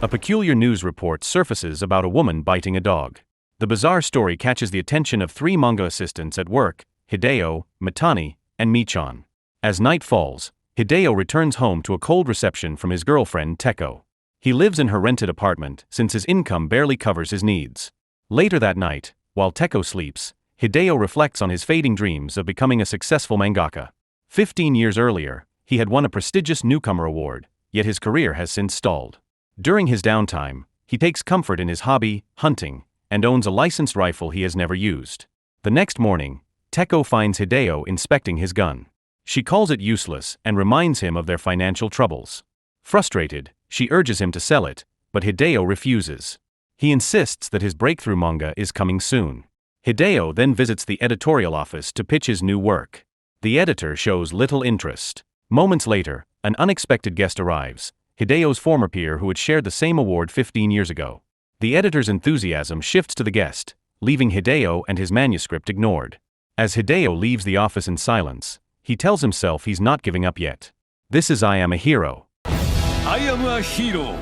A peculiar news report surfaces about a woman biting a dog. The bizarre story catches the attention of three manga assistants at work, Hideo, Mitani, and Michan. As night falls, Hideo returns home to a cold reception from his girlfriend Teko. He lives in her rented apartment since his income barely covers his needs. Later that night, while Teko sleeps, Hideo reflects on his fading dreams of becoming a successful mangaka. 15 years earlier, he had won a prestigious newcomer award, yet his career has since stalled. During his downtime, he takes comfort in his hobby, hunting, and owns a licensed rifle he has never used. The next morning, Teko finds Hideo inspecting his gun. She calls it useless and reminds him of their financial troubles. Frustrated, she urges him to sell it, but Hideo refuses. He insists that his breakthrough manga is coming soon. Hideo then visits the editorial office to pitch his new work. The editor shows little interest. Moments later, an unexpected guest arrives, Hideo's former peer who had shared the same award 15 years ago. The editor's enthusiasm shifts to the guest, leaving Hideo and his manuscript ignored. As Hideo leaves the office in silence, he tells himself he's not giving up yet. This is I Am a Hero. I am a hero.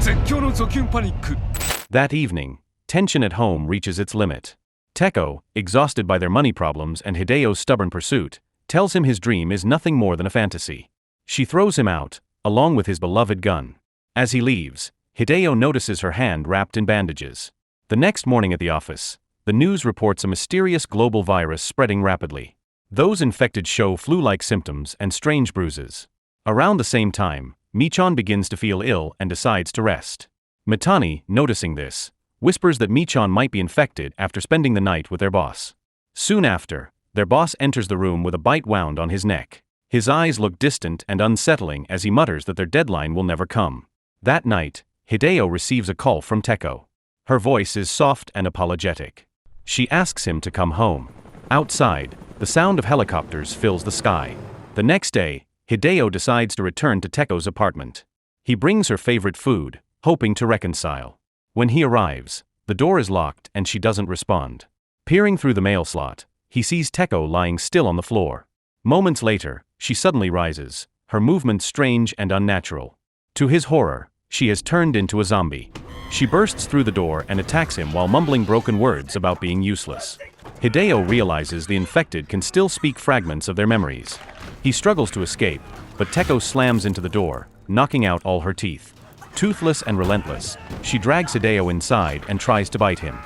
絶叫のゾキュンパニック. That evening, tension at home reaches its limit. Teko, exhausted by their money problems and Hideo's stubborn pursuit, tells him his dream is nothing more than a fantasy. She throws him out, along with his beloved gun. As he leaves, Hideo notices her hand wrapped in bandages. The next morning at the office, the news reports a mysterious global virus spreading rapidly. Those infected show flu-like symptoms and strange bruises. Around the same time, Michan begins to feel ill and decides to rest. Mitani, noticing this, whispers that Michan might be infected after spending the night with their boss. Soon after, their boss enters the room with a bite wound on his neck. His eyes look distant and unsettling as he mutters that their deadline will never come. That night, Hideo receives a call from Teko. Her voice is soft and apologetic. She asks him to come home. Outside, the sound of helicopters fills the sky. The next day, Hideo decides to return to Teko's apartment. He brings her favorite food, hoping to reconcile. When he arrives, the door is locked and she doesn't respond. Peering through the mail slot, he sees Teko lying still on the floor. Moments later, she suddenly rises, her movements strange and unnatural. To his horror, she has turned into a zombie. She bursts through the door and attacks him while mumbling broken words about being useless. Hideo realizes the infected can still speak fragments of their memories. He struggles to escape, but Teko slams into the door, knocking out all her teeth. Toothless and relentless, she drags Hideo inside and tries to bite him.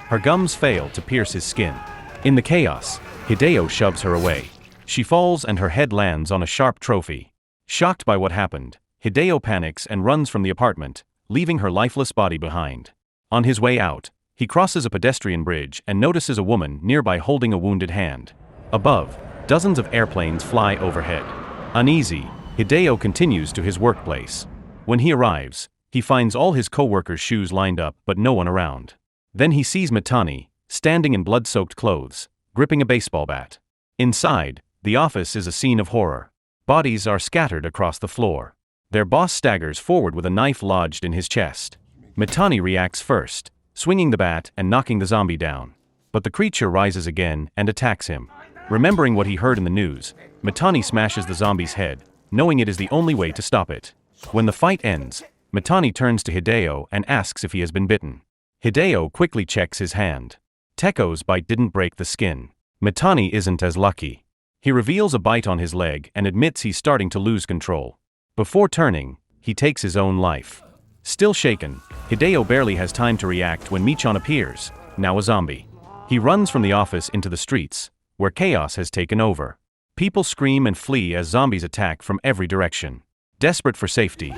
Her gums fail to pierce his skin. In the chaos, Hideo shoves her away. She falls and her head lands on a sharp trophy. Shocked by what happened, Hideo panics and runs from the apartment, leaving her lifeless body behind. On his way out, he crosses a pedestrian bridge and notices a woman nearby holding a wounded hand. Above, dozens of airplanes fly overhead. Uneasy, Hideo continues to his workplace. When he arrives, he finds all his co-workers' shoes lined up but no one around. Then he sees Mitani, standing in blood-soaked clothes, gripping a baseball bat. Inside, the office is a scene of horror. Bodies are scattered across the floor. Their boss staggers forward with a knife lodged in his chest. Mitani reacts first, swinging the bat and knocking the zombie down. But the creature rises again and attacks him. Remembering what he heard in the news, Mitani smashes the zombie's head, knowing it is the only way to stop it. When the fight ends, Mitani turns to Hideo and asks if he has been bitten. Hideo quickly checks his hand. Teko's bite didn't break the skin. Mitani isn't as lucky. He reveals a bite on his leg and admits he's starting to lose control. Before turning, he takes his own life. Still shaken, Hideo barely has time to react when Michan appears, now a zombie. He runs from the office into the streets, where chaos has taken over. People scream and flee as zombies attack from every direction. Desperate for safety,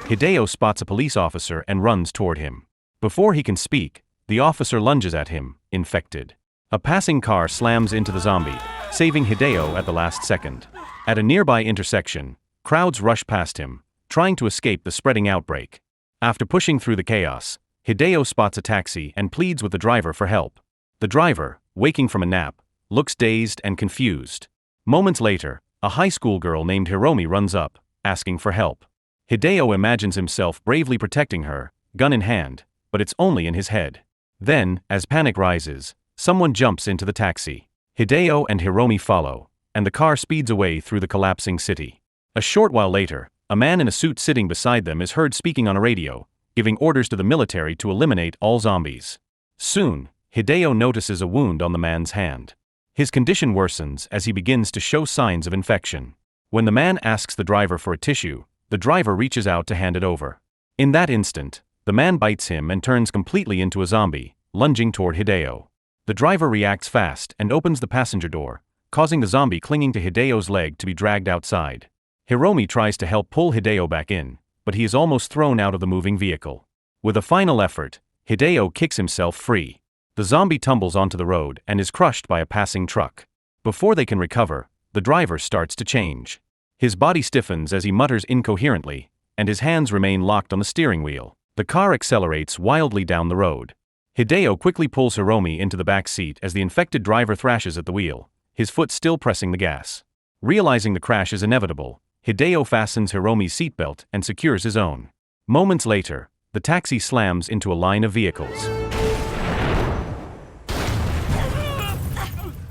Hideo spots a police officer and runs toward him. Before he can speak, the officer lunges at him, infected. A passing car slams into the zombie, saving Hideo at the last second. At a nearby intersection, crowds rush past him, trying to escape the spreading outbreak. After pushing through the chaos, Hideo spots a taxi and pleads with the driver for help. The driver, waking from a nap, looks dazed and confused. Moments later, a high school girl named Hiromi runs up, asking for help. Hideo imagines himself bravely protecting her, gun in hand, but it's only in his head. Then, as panic rises, someone jumps into the taxi. Hideo and Hiromi follow, and the car speeds away through the collapsing city. A short while later, a man in a suit sitting beside them is heard speaking on a radio, giving orders to the military to eliminate all zombies. Soon, Hideo notices a wound on the man's hand. His condition worsens as he begins to show signs of infection. When the man asks the driver for a tissue, the driver reaches out to hand it over. In that instant, the man bites him and turns completely into a zombie, lunging toward Hideo. The driver reacts fast and opens the passenger door, causing the zombie clinging to Hideo's leg to be dragged outside. Hiromi tries to help pull Hideo back in, but he is almost thrown out of the moving vehicle. With a final effort, Hideo kicks himself free. The zombie tumbles onto the road and is crushed by a passing truck. Before they can recover, the driver starts to change. His body stiffens as he mutters incoherently, and his hands remain locked on the steering wheel. The car accelerates wildly down the road. Hideo quickly pulls Hiromi into the back seat as the infected driver thrashes at the wheel, his foot still pressing the gas. Realizing the crash is inevitable, Hideo fastens Hiromi's seatbelt and secures his own. Moments later, the taxi slams into a line of vehicles.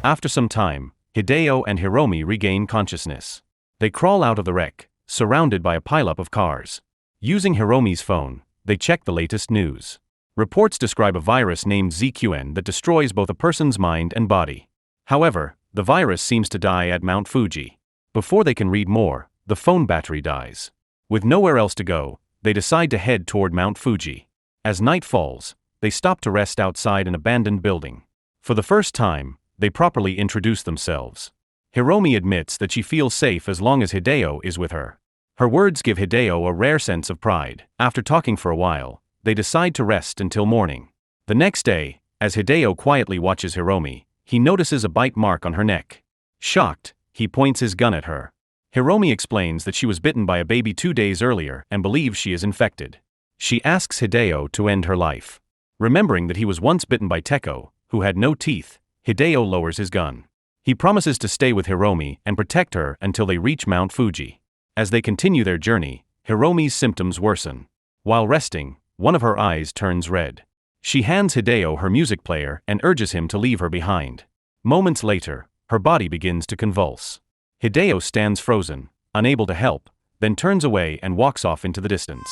After some time, Hideo and Hiromi regain consciousness. They crawl out of the wreck, surrounded by a pileup of cars. Using Hiromi's phone, they check the latest news. Reports describe a virus named ZQN that destroys both a person's mind and body. However, the virus seems to die at Mount Fuji. Before they can read more, the phone battery dies. With nowhere else to go, they decide to head toward Mount Fuji. As night falls, they stop to rest outside an abandoned building. For the first time, they properly introduce themselves. Hiromi admits that she feels safe as long as Hideo is with her. Her words give Hideo a rare sense of pride. After talking for a while, they decide to rest until morning. The next day, as Hideo quietly watches Hiromi, he notices a bite mark on her neck. Shocked, he points his gun at her. Hiromi explains that she was bitten by a baby 2 days earlier and believes she is infected. She asks Hideo to end her life. Remembering that he was once bitten by Teko, who had no teeth, Hideo lowers his gun. He promises to stay with Hiromi and protect her until they reach Mount Fuji. As they continue their journey, Hiromi's symptoms worsen. While resting, one of her eyes turns red. She hands Hideo her music player and urges him to leave her behind. Moments later, her body begins to convulse. Hideo stands frozen, unable to help, then turns away and walks off into the distance.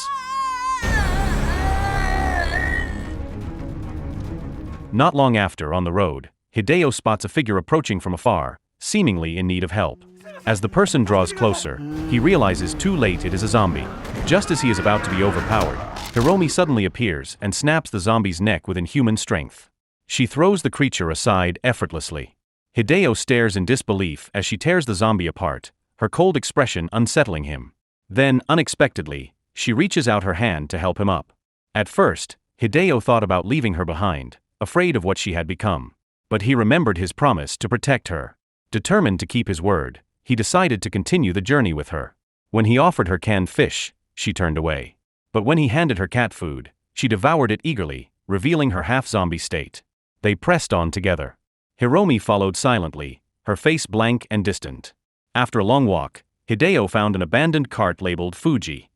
Not long after, on the road, Hideo spots a figure approaching from afar, seemingly in need of help. As the person draws closer, he realizes too late it is a zombie. Just as he is about to be overpowered, Hiromi suddenly appears and snaps the zombie's neck with inhuman strength. She throws the creature aside effortlessly. Hideo stares in disbelief as she tears the zombie apart, her cold expression unsettling him. Then, unexpectedly, she reaches out her hand to help him up. At first, Hideo thought about leaving her behind, afraid of what she had become. But he remembered his promise to protect her. Determined to keep his word, he decided to continue the journey with her. When he offered her canned fish, she turned away. But when he handed her cat food, she devoured it eagerly, revealing her half-zombie state. They pressed on together. Hiromi followed silently, her face blank and distant. After a long walk, Hideo found an abandoned cart labeled Fuji.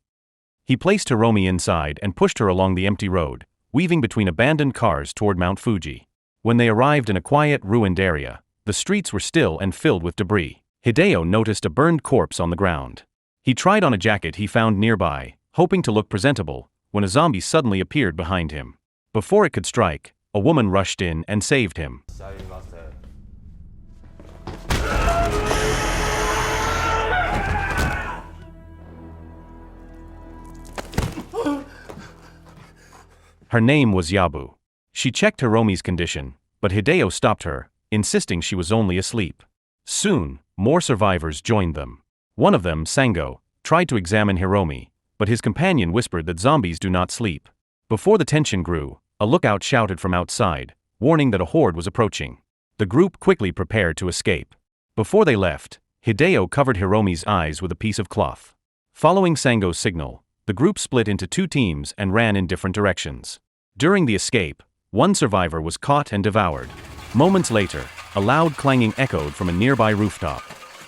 He placed Hiromi inside and pushed her along the empty road, weaving between abandoned cars toward Mount Fuji. When they arrived in a quiet, ruined area, the streets were still and filled with debris. Hideo noticed a burned corpse on the ground. He tried on a jacket he found nearby, hoping to look presentable, when a zombie suddenly appeared behind him. Before it could strike, a woman rushed in and saved him. Her name was Yabu. She checked Hiromi's condition, but Hideo stopped her, insisting she was only asleep. Soon, more survivors joined them. One of them, Sango, tried to examine Hiromi, but his companion whispered that zombies do not sleep. Before the tension grew, a lookout shouted from outside, warning that a horde was approaching. The group quickly prepared to escape. Before they left, Hideo covered Hiromi's eyes with a piece of cloth. Following Sango's signal, the group split into 2 teams and ran in different directions. During the escape, one survivor was caught and devoured. Moments later, a loud clanging echoed from a nearby rooftop.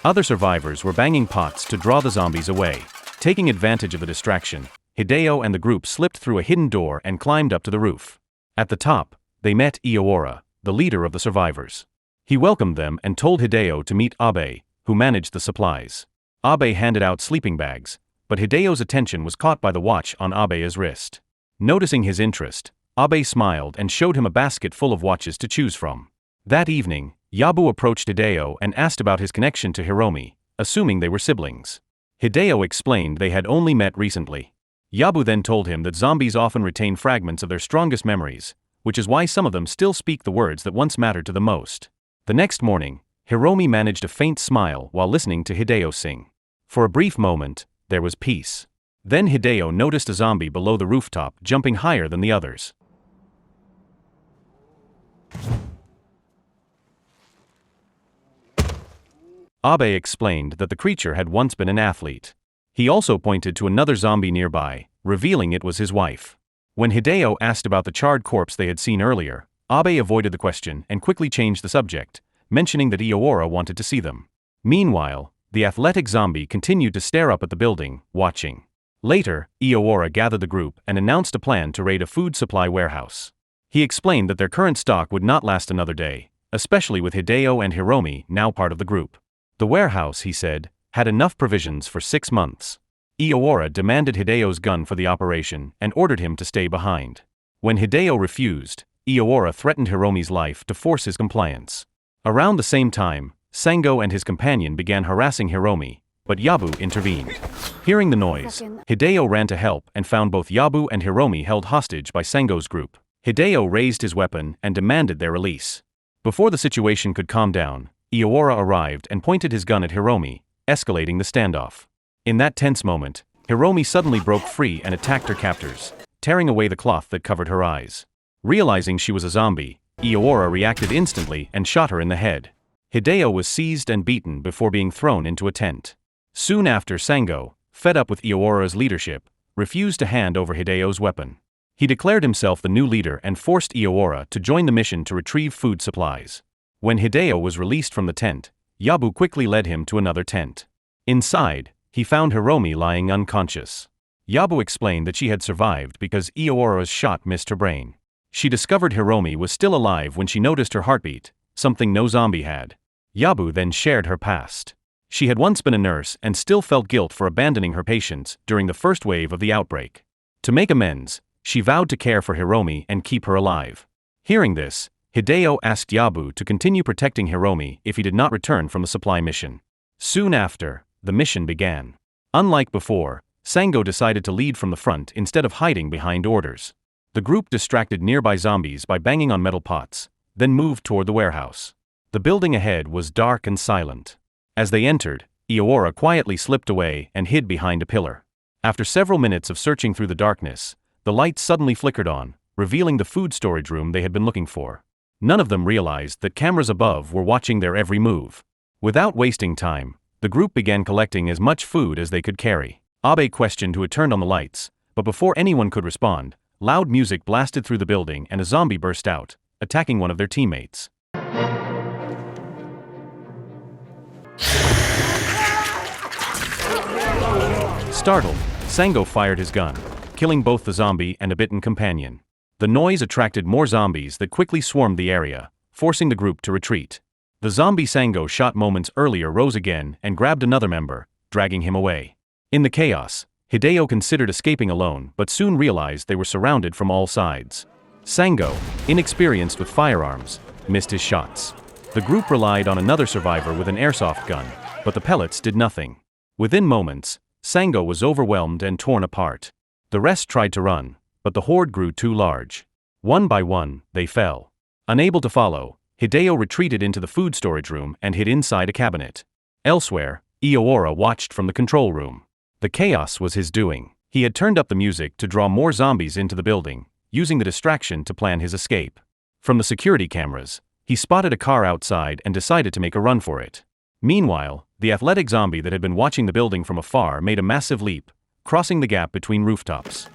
Other survivors were banging pots to draw the zombies away. Taking advantage of the distraction, Hideo and the group slipped through a hidden door and climbed up to the roof. At the top, they met Iowara, the leader of the survivors. He welcomed them and told Hideo to meet Abe, who managed the supplies. Abe handed out sleeping bags, but Hideo's attention was caught by the watch on Abe's wrist. Noticing his interest, Abe smiled and showed him a basket full of watches to choose from. That evening, Yabu approached Hideo and asked about his connection to Hiromi, assuming they were siblings. Hideo explained they had only met recently. Yabu then told him that zombies often retain fragments of their strongest memories, which is why some of them still speak the words that once mattered to them most. The next morning, Hiromi managed a faint smile while listening to Hideo sing. For a brief moment, there was peace. Then Hideo noticed a zombie below the rooftop jumping higher than the others. Abe explained that the creature had once been an athlete. He also pointed to another zombie nearby, revealing it was his wife. When Hideo asked about the charred corpse they had seen earlier, Abe avoided the question and quickly changed the subject, mentioning that Iowara wanted to see them. Meanwhile, the athletic zombie continued to stare up at the building, watching. Later, Iowara gathered the group and announced a plan to raid a food supply warehouse. He explained that their current stock would not last another day, especially with Hideo and Hiromi now part of the group. The warehouse, he said, had enough provisions for 6 months. Iowara demanded Hideo's gun for the operation and ordered him to stay behind. When Hideo refused, Iowara threatened Hiromi's life to force his compliance. Around the same time, Sango and his companion began harassing Hiromi, but Yabu intervened. Hearing the noise, Hideo ran to help and found both Yabu and Hiromi held hostage by Sango's group. Hideo raised his weapon and demanded their release. Before the situation could calm down, Iowara arrived and pointed his gun at Hiromi, escalating the standoff. In that tense moment, Hiromi suddenly broke free and attacked her captors, tearing away the cloth that covered her eyes. Realizing she was a zombie, Iowara reacted instantly and shot her in the head. Hideo was seized and beaten before being thrown into a tent. Soon after, Sango, fed up with Iowara's leadership, refused to hand over Hideo's weapon. He declared himself the new leader and forced Iowara to join the mission to retrieve food supplies. When Hideo was released from the tent, Yabu quickly led him to another tent. Inside, he found Hiromi lying unconscious. Yabu explained that she had survived because Iowara's shot missed her brain. She discovered Hiromi was still alive when she noticed her heartbeat, something no zombie had. Yabu then shared her past. She had once been a nurse and still felt guilt for abandoning her patients during the first wave of the outbreak. To make amends, she vowed to care for Hiromi and keep her alive. Hearing this, Hideo asked Yabu to continue protecting Hiromi if he did not return from the supply mission. Soon after, the mission began. Unlike before, Sango decided to lead from the front instead of hiding behind orders. The group distracted nearby zombies by banging on metal pots, then moved toward the warehouse. The building ahead was dark and silent. As they entered, Iowara quietly slipped away and hid behind a pillar. After several minutes of searching through the darkness, the lights suddenly flickered on, revealing the food storage room they had been looking for. None of them realized that cameras above were watching their every move. Without wasting time, the group began collecting as much food as they could carry. Abe questioned who had turned on the lights, but before anyone could respond, loud music blasted through the building and a zombie burst out, attacking one of their teammates. Startled, Sango fired his gun, killing both the zombie and a bitten companion. The noise attracted more zombies that quickly swarmed the area, forcing the group to retreat. The zombie Sango shot moments earlier rose again and grabbed another member, dragging him away. In the chaos, Hideo considered escaping alone but soon realized they were surrounded from all sides. Sango, inexperienced with firearms, missed his shots. The group relied on another survivor with an airsoft gun, but the pellets did nothing. Within moments, Sango was overwhelmed and torn apart. The rest tried to run, but the horde grew too large. One by one, they fell. Unable to follow, Hideo retreated into the food storage room and hid inside a cabinet. Elsewhere, Iowara watched from the control room. The chaos was his doing. He had turned up the music to draw more zombies into the building, using the distraction to plan his escape. From the security cameras, he spotted a car outside and decided to make a run for it. Meanwhile, the athletic zombie that had been watching the building from afar made a massive leap, crossing the gap between rooftops.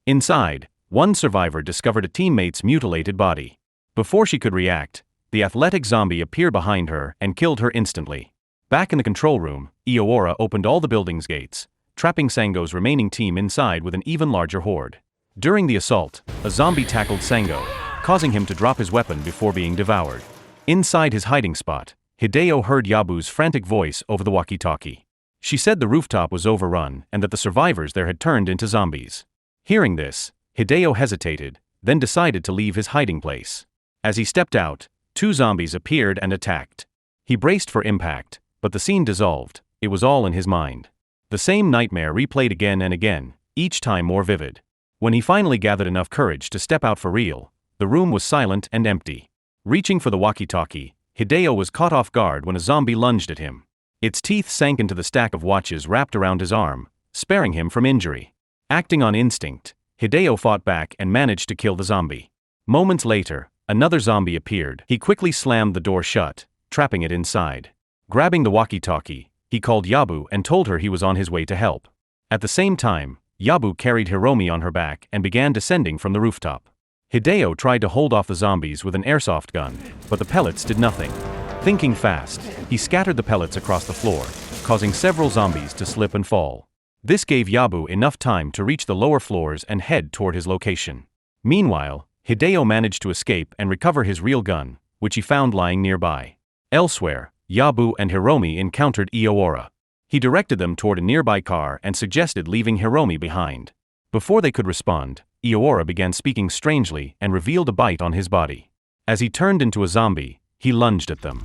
Inside, one survivor discovered a teammate's mutilated body. Before she could react, the athletic zombie appeared behind her and killed her instantly. Back in the control room, Iowara opened all the building's gates, trapping Sango's remaining team inside with an even larger horde. During the assault, a zombie tackled Sango, causing him to drop his weapon before being devoured. Inside his hiding spot, Hideo heard Yabu's frantic voice over the walkie-talkie. She said the rooftop was overrun and that the survivors there had turned into zombies. Hearing this, Hideo hesitated, then decided to leave his hiding place. As he stepped out, 2 zombies appeared and attacked. He braced for impact, but the scene dissolved. It was all in his mind. The same nightmare replayed again and again, each time more vivid. When he finally gathered enough courage to step out for real, the room was silent and empty. Reaching for the walkie-talkie, Hideo was caught off guard when a zombie lunged at him. Its teeth sank into the stack of watches wrapped around his arm, sparing him from injury. Acting on instinct, Hideo fought back and managed to kill the zombie. Moments later, another zombie appeared. He quickly slammed the door shut, trapping it inside. Grabbing the walkie-talkie, he called Yabu and told her he was on his way to help. At the same time, Yabu carried Hiromi on her back and began descending from the rooftop. Hideo tried to hold off the zombies with an airsoft gun, but the pellets did nothing. Thinking fast, he scattered the pellets across the floor, causing several zombies to slip and fall. This gave Yabu enough time to reach the lower floors and head toward his location. Meanwhile, Hideo managed to escape and recover his real gun, which he found lying nearby. Elsewhere, Yabu and Hiromi encountered Iowara. He directed them toward a nearby car and suggested leaving Hiromi behind. Before they could respond, Iowara began speaking strangely and revealed a bite on his body. As he turned into a zombie, he lunged at them.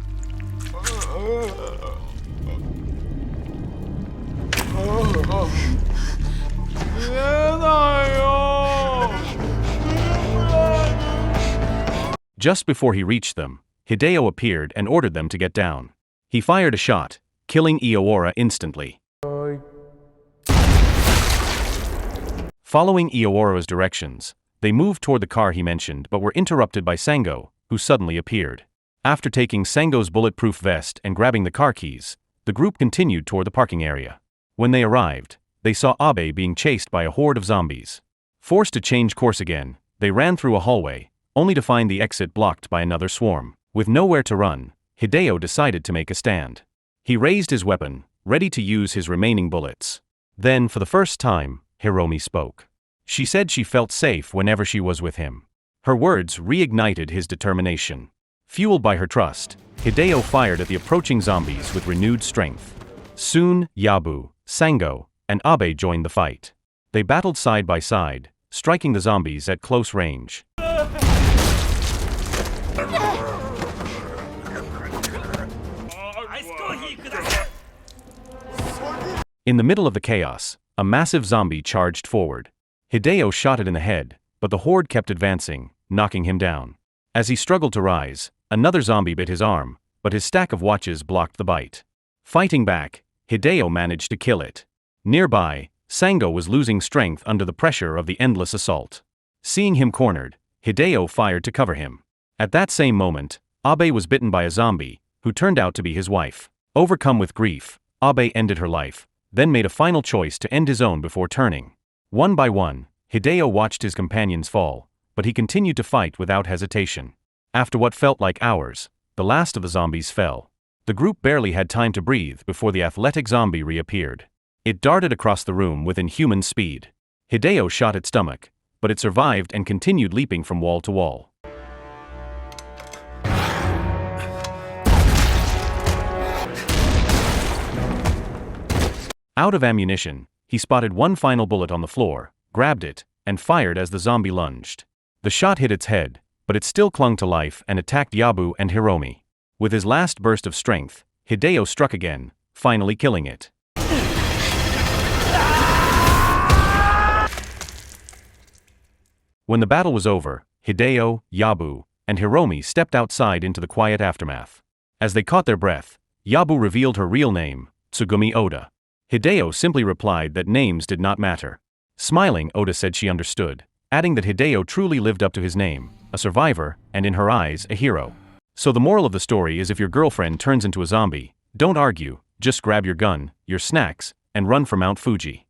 Just before he reached them, Hideo appeared and ordered them to get down. He fired a shot, killing Iowara instantly. Following Iowara's directions, they moved toward the car he mentioned but were interrupted by Sango, who suddenly appeared. After taking Sango's bulletproof vest and grabbing the car keys, the group continued toward the parking area. When they arrived, they saw Abe being chased by a horde of zombies. Forced to change course again, they ran through a hallway, only to find the exit blocked by another swarm. With nowhere to run, Hideo decided to make a stand. He raised his weapon, ready to use his remaining bullets. Then, for the first time, Hiromi spoke. She said she felt safe whenever she was with him. Her words reignited his determination. Fueled by her trust, Hideo fired at the approaching zombies with renewed strength. Soon, Yabu, Sango, and Abe joined the fight. They battled side by side, striking the zombies at close range. In the middle of the chaos, a massive zombie charged forward. Hideo shot it in the head, but the horde kept advancing, knocking him down. As he struggled to rise, another zombie bit his arm, but his stack of watches blocked the bite. Fighting back, Hideo managed to kill it. Nearby, Sango was losing strength under the pressure of the endless assault. Seeing him cornered, Hideo fired to cover him. At that same moment, Abe was bitten by a zombie, who turned out to be his wife. Overcome with grief, Abe ended her life, then made a final choice to end his own before turning. One by one, Hideo watched his companions fall, but he continued to fight without hesitation. After what felt like hours, the last of the zombies fell. The group barely had time to breathe before the athletic zombie reappeared. It darted across the room with inhuman speed. Hideo shot its stomach, but it survived and continued leaping from wall to wall. Out of ammunition, he spotted one final bullet on the floor, grabbed it, and fired as the zombie lunged. The shot hit its head, but it still clung to life and attacked Yabu and Hiromi. With his last burst of strength, Hideo struck again, finally killing it. When the battle was over, Hideo, Yabu, and Hiromi stepped outside into the quiet aftermath. As they caught their breath, Yabu revealed her real name, Tsugumi Oda. Hideo simply replied that names did not matter. Smiling, Oda said she understood, adding that Hideo truly lived up to his name, a survivor, and in her eyes, a hero. So the moral of the story is if your girlfriend turns into a zombie, don't argue, just grab your gun, your snacks, and run for Mount Fuji.